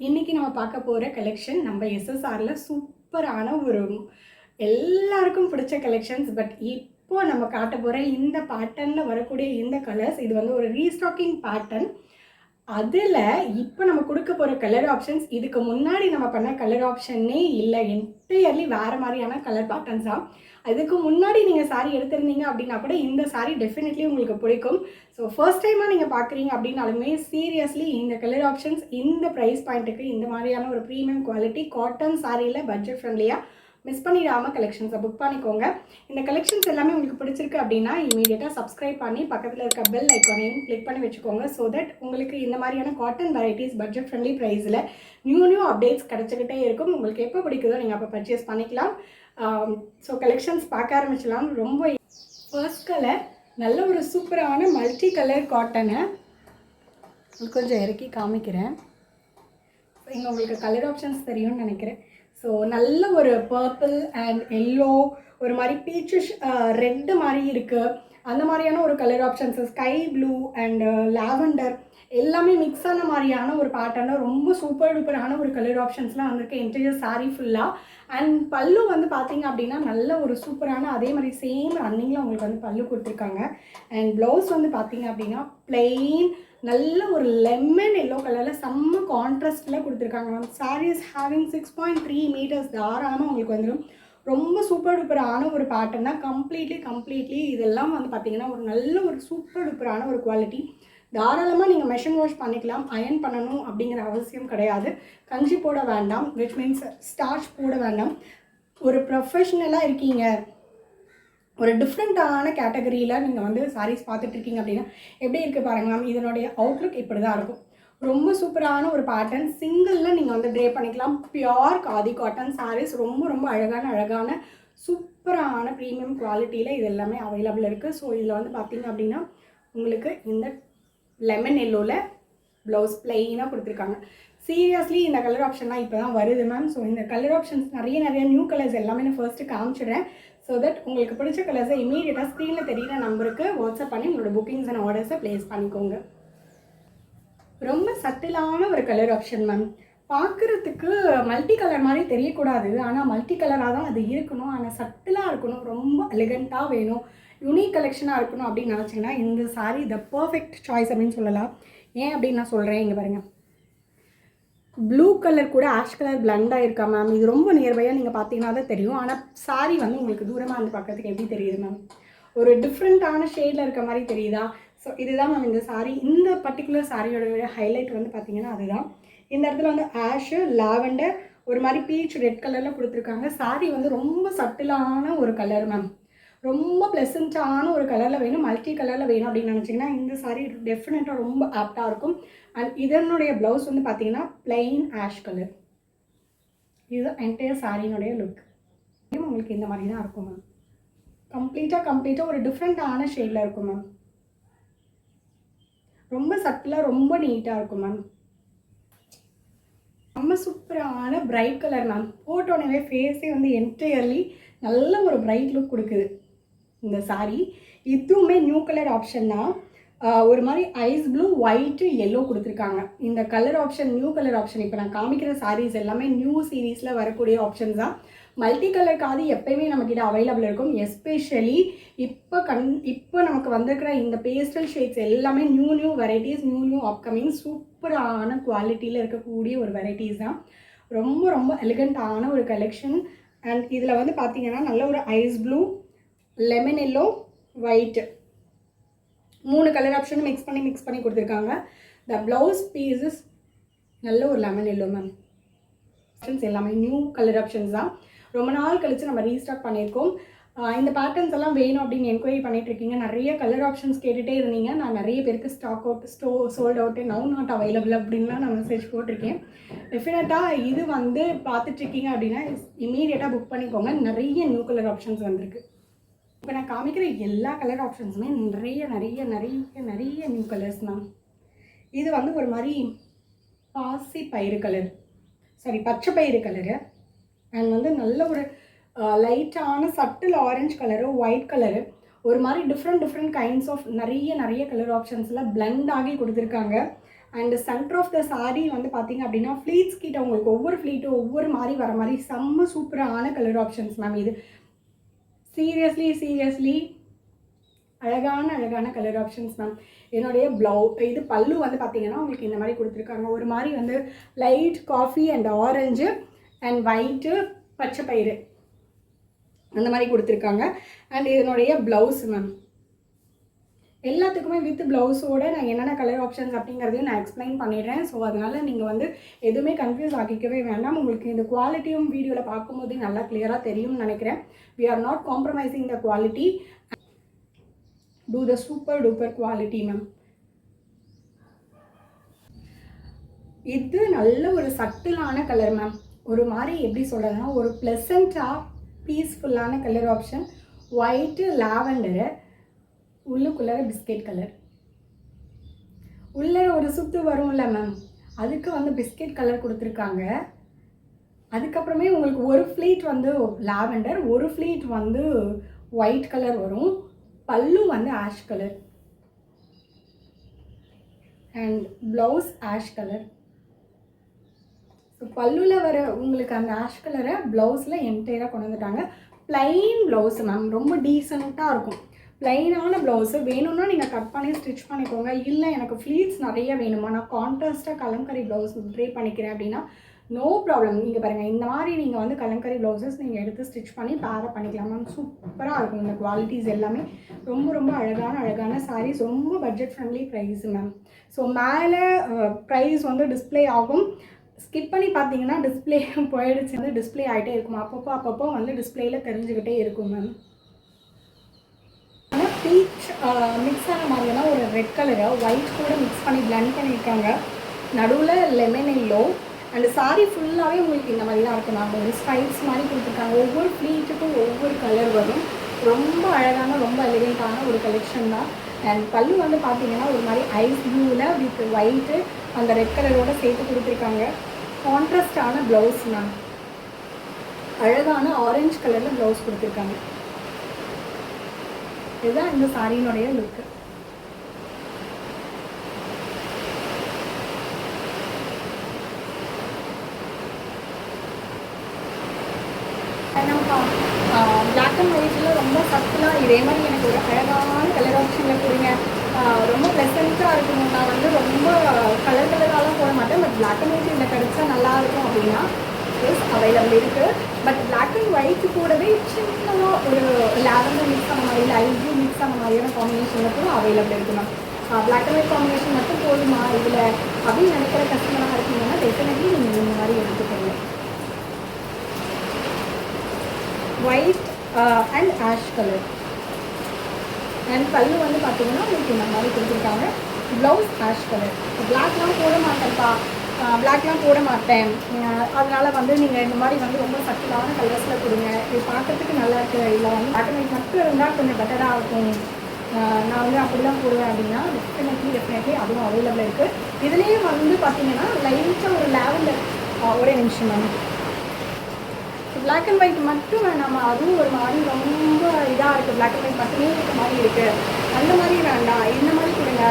இன்றைக்கி நம்ம பார்க்க போகிற கலெக்ஷன் நம்ம எஸ்எஸ்ஆரில் சூப்பரான ஒரு எல்லாருக்கும் பிடிச்ச கலெக்ஷன்ஸ். பட் இப்போ நம்ம காட்ட போகிற இந்த பேட்டர்னில் வரக்கூடிய இந்த கலர்ஸ் இது வந்து ஒரு ரீஸ்டாக்கிங் பேட்டர்ன். அதில் இப்போ நம்ம கொடுக்க போகிற கலர் ஆப்ஷன்ஸ் இதுக்கு முன்னாடி நம்ம பண்ண கலர் ஆப்ஷன்னே இல்லை, என்டையர்லி வேறு மாதிரியான கலர் பேட்டர்ன்ஸ் தான். அதுக்கு முன்னாடி நீங்கள் சாரீ எடுத்திருந்தீங்க அப்படின்னா கூட இந்த சாரீ டெஃபினெட்லி உங்களுக்கு பிடிக்கும். ஸோ ஃபர்ஸ்ட் டைமாக நீங்கள் பார்க்குறீங்க அப்படின்னாலுமே சீரியஸ்லி இந்த கலர் ஆப்ஷன்ஸ் இந்த ப்ரைஸ் பாயிண்ட்டுக்கு இந்த மாதிரியான ஒரு ப்ரீமியம் குவாலிட்டி காட்டன் சாரியில் பட்ஜெட் ஃப்ரெண்ட்லியாக மிஸ் பண்ணிடாமல் கலெக்ஷன்ஸை புக் பண்ணிக்கோங்க. இந்த கலெக்ஷன்ஸ் எல்லாமே உங்களுக்கு பிடிச்சிருக்கு அப்படின்னா இமீடியட்டாக சப்ஸ்கிரைப் பண்ணி பக்கத்தில் இருக்க பெல் ஐக்கானையும் கிளிக் பண்ணி வச்சுக்கோங்க. ஸோ தட் உங்களுக்கு இந்த மாதிரியான காட்டன் வெரைட்டிஸ் பட்ஜெட் ஃப்ரெண்ட்லி ப்ரைஸில் நியூ அப்டேட்ஸ் கிடச்சிக்கிட்டே இருக்கும். உங்களுக்கு எப்போ பிடிக்குதோ நீங்கள் அப்போ பர்ச்சேஸ் பண்ணிக்கலாம். ஸோ கலெக்ஷன்ஸ் பார்க்க ஆரம்பிச்சலாம். ரொம்ப ஃபர்ஸ்ட் கலர் நல்ல ஒரு சூப்பரான மல்டி கலர் காட்டனை கொஞ்சம் இறக்கி காமிக்கிறேன். இங்கே உங்களுக்கு கலர் ஆப்ஷன்ஸ் தெரியும்னு நினைக்கிறேன். ஸோ நல்ல ஒரு பர்பிள் அண்ட் எல்லோ, ஒரு மாதிரி பீச்சிஷ் ரெட்டு மாதிரி இருக்குது. அந்த மாதிரியான ஒரு colour options, sky blue and lavender எல்லாமே மிக்ஸ் ஆன மாதிரியான ஒரு பேட்டர்னில் ரொம்ப சூப்பர் டூப்பரான ஒரு கலர் ஆப்ஷன்ஸ்லாம் வந்திருக்கு என்டையர் சாரீ ஃபுல்லாக. அண்ட் பல்லு வந்து பார்த்தீங்க அப்படின்னா நல்ல ஒரு சூப்பரான அதே மாதிரி சேம் ரன்னிங்கில் உங்களுக்கு வந்து பல்லு கொடுத்துருக்காங்க. அண்ட் ப்ளவுஸ் வந்து பார்த்தீங்க அப்படின்னா பிளெயின் நல்ல ஒரு லெமன் எல்லோ கலரில் செம்ம கான்ட்ராஸ்டில் கொடுத்துருக்காங்க மேம். சாரீஸ் ஹேவிங் 6.3 meters தாராளமாக உங்களுக்கு வந்துடும். ரொம்ப சூப்பர் டூப்பரான ஒரு பேட்டர்ன் தான். கம்ப்ளீட்லி இதெல்லாம் வந்து பார்த்தீங்கன்னா ஒரு நல்ல ஒரு சூப்பர் டூப்பரான ஒரு குவாலிட்டி. தாராளமாக நீங்கள் மெஷின் வாஷ் பண்ணிக்கலாம். அயன் பண்ணணும் அப்படிங்கிற அவசியம் கிடையாது. கஞ்சி போட வேண்டாம், விச் மீன்ஸ் ஸ்டார்ச் போட வேண்டாம். ஒரு ப்ரொஃபஷ்னலாக இருக்கீங்க, ஒரு டிஃப்ரெண்ட்டான கேட்டகரியில் நீங்கள் வந்து சாரீஸ் பார்த்துட்ருக்கீங்க அப்படின்னா எப்படி இருக்குது பாருங்கள் மேம். இதனுடைய அவுட்லுக் இப்படி தான் இருக்கும். ரொம்ப சூப்பரான ஒரு பேட்டர்ன். சிங்கிளில் நீங்கள் வந்து ட்ரே பண்ணிக்கலாம். பியோர் காதி காட்டன் சாரீஸ் ரொம்ப அழகான சூப்பரான ப்ரீமியம் குவாலிட்டியில் இது எல்லாமே அவைலபிள் இருக்குது. ஸோ இதில் வந்து பார்த்தீங்க அப்படின்னா உங்களுக்கு இந்த லெமன் எல்லோவில் ப்ளவுஸ் பிளெயினாக கொடுத்துருக்காங்க. சீரியஸ்லி இந்த கலர் ஆப்ஷன்லாம் இப்போ தான் வருது மேம். ஸோ இந்த கலர் ஆப்ஷன்ஸ் நிறைய நியூ கலர்ஸ் எல்லாமே நான் ஃபர்ஸ்ட்டு காமிச்சிடுறேன். ஸோ தட் உங்களுக்கு பிடிச்ச கலர்ஸை இமீடியட்டாக ஸ்க்ரீனில் தெரியிற நம்பருக்கு வாட்ஸ்அப் பண்ணி உங்களோட புக்கிங்ஸ் அண்ட் ஆர்டர்ஸை ப்ளேஸ் பண்ணிக்கோங்க. ரொம்ப சட்டிலான ஒரு கலர் ஆப்ஷன் மேம். பார்க்குறதுக்கு மல்டி கலர் மாதிரி தெரியக்கூடாது, ஆனால் மல்டி கலராக தான் அது இருக்கணும். ஆனால் சட்டிலாக இருக்கணும், ரொம்ப எலிகண்ட்டாக வேணும், யூனிக் கலெக்ஷனாக இருக்கணும் அப்படின்னு நினச்சிங்கன்னா இந்த சாரீ த பர்ஃபெக்ட் சாய்ஸ் அப்படின்னு சொல்லலாம். ஏன் அப்படின்னு நான் சொல்கிறேன். இங்கே பாருங்கள், ப்ளூ கலர் கூட ஆஷ் கலர் பிளண்டாக இருக்கா மேம். இது ரொம்ப நியர்பையாக நீங்கள் பார்த்தீங்கன்னா தான் தெரியும். ஆனால் சாரீ வந்து உங்களுக்கு தூரமாக இருந்து பார்க்கறதுக்கு எப்படி தெரியுது மேம், ஒரு டிஃப்ரெண்ட்டான ஷேடில் இருக்க மாதிரி தெரியுதா? ஸோ இதுதான் மேம் இந்த சாரீ. இந்த பர்டிகுலர் சாரியோட ஹைலைட் வந்து பார்த்தீங்கன்னா அதுதான். இந்த இடத்துல வந்து ஆஷு, லாவெண்டர், ஒரு மாதிரி பீச் ரெட் கலரில் கொடுத்துருக்காங்க. சாரீ வந்து ரொம்ப சட்டிலான ஒரு கலர் மேம். ரொம்ப ப்ளசண்ட்டான ஒரு கலரில் வேணும், மல்டி கலரில் வேணும் அப்படின்னு நினச்சிங்கன்னா இந்த சாரீ டெஃபினட்டாக ரொம்ப ஆப்டாக இருக்கும். அண்ட் இதனுடைய ப்ளவுஸ் வந்து பார்த்தீங்கன்னா பிளெயின் ஆஷ் கலர். இது என்டையர் சாரியினுடைய லுக் உங்களுக்கு இந்த மாதிரி தான் இருக்கும் மேம். கம்ப்ளீட்டாக ஒரு டிஃப்ரெண்ட்டான ஷேடில் இருக்கும் மேம். ரொம்ப சட்டிலாக ரொம்ப நீட்டாக இருக்கும் மேம். ரொம்ப சூப்பரான பிரைட் கலர் மேம். போட்டோனவே ஃபேஸே வந்து என்டையர்லி நல்ல ஒரு பிரைட் லுக் கொடுக்குது இந்த சாரீ. இதுவுமே நியூ கலர் ஆப்ஷன் தான். ஒரு மாதிரி ஐஸ் ப்ளூ, ஒயிட்டு, எல்லோ கொடுத்துருக்காங்க. இந்த colour option new colour option. இப்போ நான் காமிக்கிற சாரீஸ் எல்லாமே நியூ சீரீஸில் வரக்கூடிய ஆப்ஷன்ஸ் தான். மல்டி கலர் காதி எப்போயுமே நம்மக்கிட்ட அவைலபிள் இருக்கும். எஸ்பெஷலி இப்போ நமக்கு வந்திருக்கிற இந்த பேஸ்டல் ஷேட்ஸ் எல்லாமே நியூ வெரைட்டிஸ், நியூ அப்கமிங் சூப்பரான குவாலிட்டியில் இருக்கக்கூடிய ஒரு வெரைட்டிஸ் தான். ரொம்ப எலிகண்ட்டான ஒரு கலெக்ஷன். அண்ட் இதில் வந்து பார்த்தீங்கன்னா நல்ல ஒரு ice blue, lemon yellow, white 3 colour ஆப்ஷனும் மிக்ஸ் பண்ணி கொடுத்துருக்காங்க. த ப்ளவுஸ் பீஸஸ் நல்ல ஒரு லெமன் எல்லோ மேம். ஆப்ஷன்ஸ் எல்லாமே நியூ கலர் ஆப்ஷன்ஸ் தான். ரொம்ப நாள் கழித்து நம்ம ரீஸ்டாக் பண்ணியிருக்கோம். இந்த பேட்டர்ன்ஸ் எல்லாம் வேணும் அப்படின்னு என்கொயரி பண்ணிட்டு இருக்கீங்க. நிறைய கலர் ஆப்ஷன்ஸ் கேட்டுகிட்டே இருந்தீங்க. நான் நிறைய பேருக்கு stock out, sold out, now not available அப்படின்லாம் நான் மெசேஜ் போட்டிருக்கேன். டெஃபினட்டாக இது வந்து பார்த்துட்ருக்கீங்க அப்படின்னா இமீடியட்டாக புக் பண்ணிக்கோங்க. நிறைய நியூ கலர் ஆப்ஷன்ஸ் வந்திருக்கு. இப்போ நான் காமிக்கிற எல்லா கலர் ஆப்ஷன்ஸுமே நிறைய நியூ கலர்ஸ் மேம். இது வந்து ஒரு மாதிரி பச்சை பயிறு கலரு. அண்ட் வந்து நல்ல ஒரு லைட்டான subtle orange colour, white colour, ஒரு மாதிரி டிஃப்ரெண்ட் கைண்ட்ஸ் ஆஃப் நிறைய கலர் ஆப்ஷன்ஸில் பிளெண்ட் ஆகி கொடுத்துருக்காங்க. And centre of the sari வந்து பார்த்தீங்க அப்படின்னா ஃப்ளீட்ஸ் கிட்ட உங்களுக்கு ஒவ்வொரு ஃப்ளீட்டும் ஒவ்வொரு மாதிரி வர மாதிரி செம்ம சூப்பரான கலர் ஆப்ஷன்ஸ் மேம். இது சீரியஸ்லி அழகான கலர் ஆப்ஷன்ஸ் மேம். என்னுடைய இது பல்லு வந்து பார்த்தீங்கன்னா உங்களுக்கு இந்த மாதிரி கொடுத்துருக்காங்க. ஒரு மாதிரி வந்து light coffee and orange and white பச்சை பயிறு அந்த மாதிரி கொடுத்துருக்காங்க. அண்ட் இதனுடைய ப்ளவுஸ் மேம் எல்லாத்துக்குமே வித் ப்ளவுஸோடு நான் என்னென்ன கலர் ஆப்ஷன்ஸ் அப்படிங்கிறதையும் நான் எக்ஸ்பிளைன் பண்ணிடுறேன். ஸோ அதனால் நீங்கள் வந்து எதுவுமே கன்ஃபியூஸ் ஆகிக்கவே வேண்டாம். உங்களுக்கு இந்த குவாலிட்டியும் வீடியோவில் பார்க்கும்போது நல்லா கிளியராக தெரியும்னு நினைக்கிறேன். We are not compromising the quality, to the super duper quality ma'am. இது நல்ல ஒரு சட்டிலான கலர் மேம். ஒரு மாதிரி எப்படி சொல்கிறதுனா ஒரு ப்ளசண்ட்டாக பீஸ்ஃபுல்லான கலர் ஆப்ஷன். ஒயிட்டு லாவெண்டரு, உள்ளுக்குள்ளே பிஸ்கெட் கலர், உள்ளே ஒரு சுத்து வரும்ல மேம், அதுக்கு வந்து பிஸ்கெட் கலர் கொடுத்துருக்காங்க. அதுக்கப்புறமே உங்களுக்கு ஒரு ஃப்ளீட் வந்து லாவெண்டர், ஒரு ஃப்ளீட் வந்து ஒயிட் கலர் வரும். பல்லு வந்து ash colour and blouse ash colour. So பல்லுவில் வர உங்களுக்கு அந்த ஆஷ் கலரை ப்ளவுஸில் என்டையராக கொண்டு வந்துட்டாங்க. ப்ளைன் ப்ளவுஸு மேம், ரொம்ப டீசெண்டாக இருக்கும். ப்ளைனான ப்ளவுஸு வேணும்னா நீங்கள் கட் பண்ணி ஸ்டிச் பண்ணிக்கோங்க. இல்லை எனக்கு ஃப்ளீட்ஸ் நிறைய வேணுமா, நான் கான்ட்ராஸ்ட்டாக கலம்கரி ப்ளவுஸ் ட்ரை பண்ணிக்கிறேன் அப்படின்னா நோ ப்ராப்ளம். நீங்கள் பாருங்கள், இந்த மாதிரி நீங்கள் வந்து கலம்கரி ப்ளவுசஸ் நீங்கள் எடுத்து ஸ்டிச் பண்ணி பேரப் பண்ணிக்கலாம் மேம். சூப்பராக இருக்கும். இந்த குவாலிட்டிஸ் எல்லாமே ரொம்ப அழகான சாரீஸ். ரொம்ப budget friendly price ma'am. So மேலே ப்ரைஸ் வந்து டிஸ்பிளே ஆகும். ஸ்கிப் பண்ணி பார்த்தீங்கன்னா டிஸ்பிளே போயிடுச்சு, வந்து டிஸ்பிளே ஆகிட்டே இருக்கும். அப்பப்போ வந்து டிஸ்பிளேயில் தெரிஞ்சுக்கிட்டே இருக்கும் மேம். ஆனால் பீச் மிக்ஸ் ஆன மாதிரினா ஒரு ரெட் கலரை ஒயிட் கூட மிக்ஸ் பண்ணி பிளெண்ட் பண்ணியிருக்காங்க. நடுவில் லெமன் எல்லோ அண்ட் சாரீ ஃபுல்லாகவே உங்களுக்கு இந்த மாதிரி தான் இருக்கும் மேம். ஒரு ஸ்டைல்ஸ் மாதிரி கொடுத்துருக்காங்க. ஒவ்வொரு ஃப்ளீட்டுக்கும் ஒவ்வொரு கலர் வரும். ரொம்ப அழகான ரொம்ப எலிகெண்ட்டான ஒரு கலெக்ஷன் தான். அண்ட் பல்லு வந்து பார்த்தீங்கன்னா ஒரு மாதிரி ஐஸ் ப்ளூவில் வித் ஒயிட்டு அந்த ரெட் கலரோட சேர்த்து கொடுத்துருக்காங்க. கான்ட்ராஸ்டான ப்ளவுஸ் மேம், அழகான ஆரஞ்சு கலரில் ப்ளவுஸ் கொடுத்துருக்காங்க. இதுதான் இந்த சாரியினுடைய லுக்கு. பிளாக் அண்ட் ஒயிட்டில் ரொம்ப சட்டிலாக இதே மாதிரி எனக்கு ஒரு அழகான கலர் ஆப்ஷனில் கொடுங்க. ரொம்ப ப்ளசண்ட்டாக இருக்கணும். நான் வந்து ரொம்ப கலராலாம் போட மாட்டேன். பட் பிளாக் அண்ட் ஒயிட் இதில் கிடச்சா நல்லாயிருக்கும் அப்படின்னா எஸ் அவைலபிள் இருக்குது. பட் பிளாக் அண்ட் ஒயிட் கூடவே சின்னதாக ஒரு லாவெண்டர் மிக்ஸ் ஆன மாதிரி, லைட் ப்ளூ மிக்ஸ் ஆன மாதிரியான காம்பினேஷனில் கூட அவைலபிள் இருக்குது ma'am. Black and white combination மட்டும் போதுமா இதில் அப்படின்னு நினைக்கிற கஸ்டமராக இருக்கீங்கன்னா டெஃபினெட்லி நீங்கள் இந்த மாதிரி எடுத்துக்கோங்க. White and ash colour and பல்லு வந்து பார்த்தீங்கன்னா உங்களுக்கு இந்த மாதிரி கொடுத்துருக்காங்க. Blouse ash colour. பிளாக்லாம் போட மாட்டேன்ப்பா, பிளாக்லாம் போட மாட்டேன், அதனால் வந்து நீங்கள் இந்த மாதிரி வந்து ரொம்ப சட்டிலான கலர்ஸில் கொடுங்க, இது பார்க்குறதுக்கு நல்லா இருக்குது, இல்லை வந்து பிளாக் அண்ட் ஒயிட் மட்டும் இருந்தால் கொஞ்சம் பெட்டராக இருக்கும், நான் வந்து அப்படி தான் போடுவேன் அப்படின்னா டெஃபினெட்லி அதுவும் அவைலபிள் இருக்குது. இதுலேயே வந்து பார்த்தீங்கன்னா லைட்டாக ஒரு லாவெண்டர், ஒரே நிமிஷம் மேம், பிளாக் அண்ட் ஒயிட் மட்டும் வேணாமா, அதுவும் ஒரு மாதிரி ரொம்ப இதாக இருக்குது, பிளாக் அண்ட் ஒயிட் மட்டுமே இருக்க மாதிரி இருக்குது, அந்த மாதிரி வேண்டாம், இந்த மாதிரி கொடுங்க,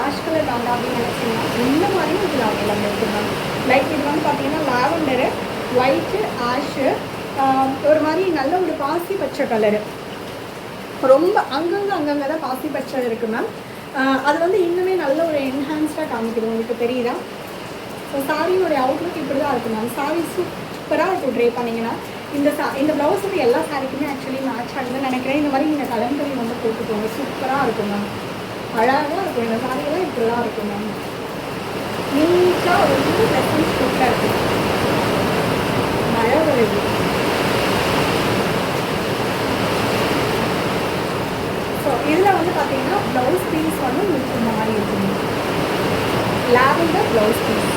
ஆஷ் கலர் வேண்டாம் அப்படின்னு நினச்சிங்கன்னா இந்த மாதிரியும் இதில் அவைலபிள் இருக்குது மேம். லைக் இது வந்து பார்த்தீங்கன்னா லாவெண்டரு, ஒயிட்டு, ஆஷு, ஒரு மாதிரி நல்ல ஒரு பாசி பச்சை கலரு, ரொம்ப அங்கங்கே தான் பாசி பச்சை இருக்குது மேம். அது வந்து இன்னுமே நல்ல ஒரு என்ஹான்ஸ்டாக காமிக்குது, உங்களுக்கு தெரியுதா? ஸோ சாரியோடைய அவுட்லுக் இப்படி தான் இருக்குது மேம். சாரி சூப்பராக இருக்கும் ட்ரை பண்ணிங்கன்னா. இந்த ப்ளவுஸ் வந்து எல்லா சாரிக்குமே ஆக்சுவலி மேட்ச் ஆகுதுன்னு நினைக்கிறேன். இந்த மாதிரி இந்த கலம்கரி வந்து போட்டுக்கோங்க, சூப்பராக இருக்கும் மேம், அழகாக இருக்கும். இந்த சாரியெல்லாம் இப்படி தான் இருக்கும் மேம், நீட்டாக ரொம்ப ப்ளசன்ட் சூப்பராக இருக்கும். மழை வருது. ஸோ இதில் வந்து பார்த்தீங்கன்னா ப்ளவுஸ் பீஸ் வந்து உங்களுக்கு இந்த மாதிரி இருக்குங்க, லாவெண்டர் ப்ளவுஸ் பீஸ்.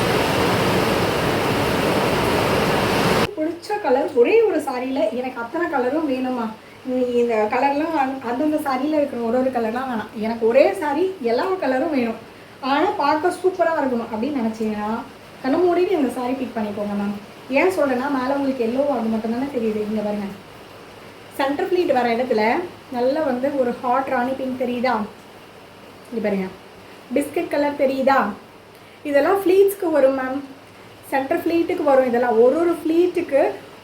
பிடிச்ச கலர் ஒரே ஒரு சாரியில் எனக்கு அத்தனை கலரும் வேணுமா, இந்த கலர்லாம் அந்தந்த சாரியில் இருக்கிற ஒரு கலர்லாம் வேணாம், எனக்கு ஒரே சாரி எல்லா கலரும் வேணும், ஆனால் பார்க்க சூப்பராக இருக்கணும் அப்படின்னு நினச்சிங்கன்னா கண்ணு மூடிட்டு இந்த சாரி பிக் பண்ணிக்கோங்க மேம். ஏன் சொல்கிறேன்னா மேலே உங்களுக்கு எல்லோ அது மட்டும் தானே தெரியுது. இங்கே பாருங்க, சென்டர் ஃப்ளீட் வர இடத்துல நல்லா வந்து ஒரு ஹாட் ராணி பிங்க் தெரியுதா, இது பாருங்க, பிஸ்கட் கலர் தெரியுதா, இதெல்லாம் ஃப்ளீட்ஸ்க்கு வரும் மேம், சென்டர் ஃப்ளீட்டுக்கு வரும். இதெல்லாம் ஒரு ஃப்ளீட்டுக்கு,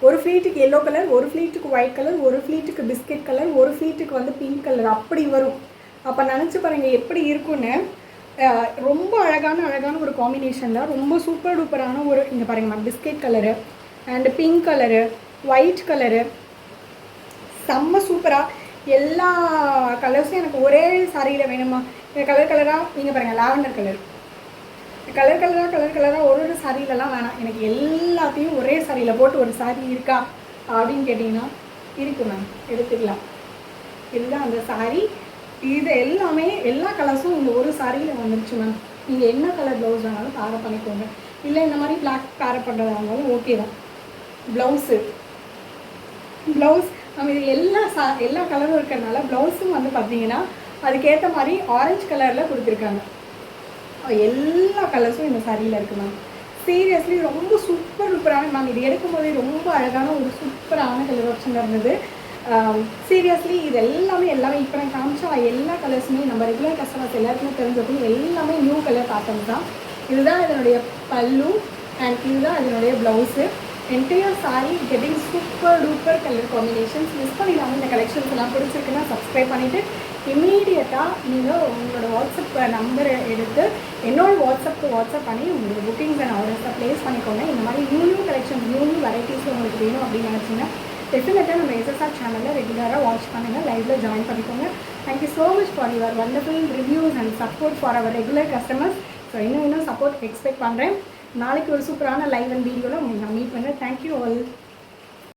ஒரு ஃப்ளீட்டுக்கு எல்லோ கலர், ஒரு ஃப்ளீட்டுக்கு ஒயிட் கலர், ஒரு ஃப்ளீட்டுக்கு பிஸ்கெட் கலர், ஒரு ஃப்ளீட்டுக்கு வந்து பிங்க் கலர், அப்படி வரும். அப்போ நினச்சி பாருங்கள் எப்படி இருக்குன்னு. ரொம்ப அழகான ஒரு காம்பினேஷன் தான், ரொம்ப சூப்பர் டூப்பரான ஒரு, இங்கே பாருங்கள் ma'am, biscuit colour and pink colour, white colour, செம்ம சூப்பராக எல்லா கலர்ஸும் எனக்கு ஒரே சாரியில் வேணுமா. இந்த கலராக நீங்கள் பாருங்கள், லாவெண்டர் கலராக ஒரு சாரியிலலாம் வேணாம், எனக்கு எல்லாத்தையும் ஒரே சாரியில் போட்டு ஒரு சாரி இருக்கா அப்படின்னு கேட்டிங்கன்னா இருக்குது மேம், எடுத்துக்கலாம். இதுதான் அந்த சாரி. இது எல்லாமே எல்லா கலர்ஸும் இந்த ஒரு சாரியில் வந்துருச்சு மேம். நீங்கள் என்ன கலர் ப்ளவுஸ் வேணாலும் பேரப் பண்ணிக்கோங்க, இல்லை இந்த மாதிரி பிளாக் பேரப் பண்ணுறதா இருந்தாலும் ஓகே தான். ப்ளவுஸ் நம்ம இது எல்லா கலரும் இருக்கிறதுனால ப்ளவுஸும் வந்து பார்த்தீங்கன்னா அதுக்கேற்ற மாதிரி ஆரஞ்சு கலரில் கொடுத்துருக்காங்க. எல்லா கலர்ஸும் இந்த சாரியில் இருக்குது மேம். சீரியஸ்லி ரொம்ப சூப்பரான மேம். இது எடுக்கும்போதே ரொம்ப அழகான ஒரு சூப்பரான கலர் ஆப்ஷன் இருந்தது. சீரியஸ்லி இது எல்லாமே இப்போ நான் காமிச்சா எல்லா கலர்ஸுமே நம்ம ரெகுலர் கஸ்டமர்ஸ் எல்லாருக்குமே தெரிஞ்சிருக்கும். எல்லாமே நியூ கலர் பேட்டர்ன் தான். இதுதான் இதனுடைய பல்லு அண்ட் இதுதான் இதனுடைய blouse. Entire sari getting super duper colour combinations. Miss பண்ணிடாமல் இந்த கலெக்ஷன்ஸ் எல்லாம் பிடிச்சிருக்குன்னா சப்ஸ்கிரைப் பண்ணிவிட்டு இமீடியட்டாக நீங்கள் உங்களோட வாட்ஸ்அப் நம்பரை எடுத்து என்னோட வாட்ஸ்அப் பண்ணி உங்களோட புக்கிங்ஸ் அண்ட் ஆர்டர்ஸை ப்ளேஸ் பண்ணிக்கோங்க. இந்த மாதிரி நியூ கலெக்ஷன் நியூ வெரைட்டிஸில் உங்களுக்கு வேணும் அப்படின்னு நினச்சிங்கன்னா டெஃபினட்டாக நம்ம எஸ்எஸ்ஆர் சேனலில் ரெகுலராக வாட்ச் பண்ணுங்கள், லைவில் ஜாயின் பண்ணிக்கோங்க. Thank you so much for your wonderful reviews and support for our regular customers. So இன்னும் சப்போர்ட் எக்ஸ்பெக்ட் பண்ணுறேன். நாளைக்கு ஒரு சூப்பரான லைவ் அண்ட் வீடியோவில் உங்களுக்கு நான் மீட் பண்ணுறேன். Thank you all.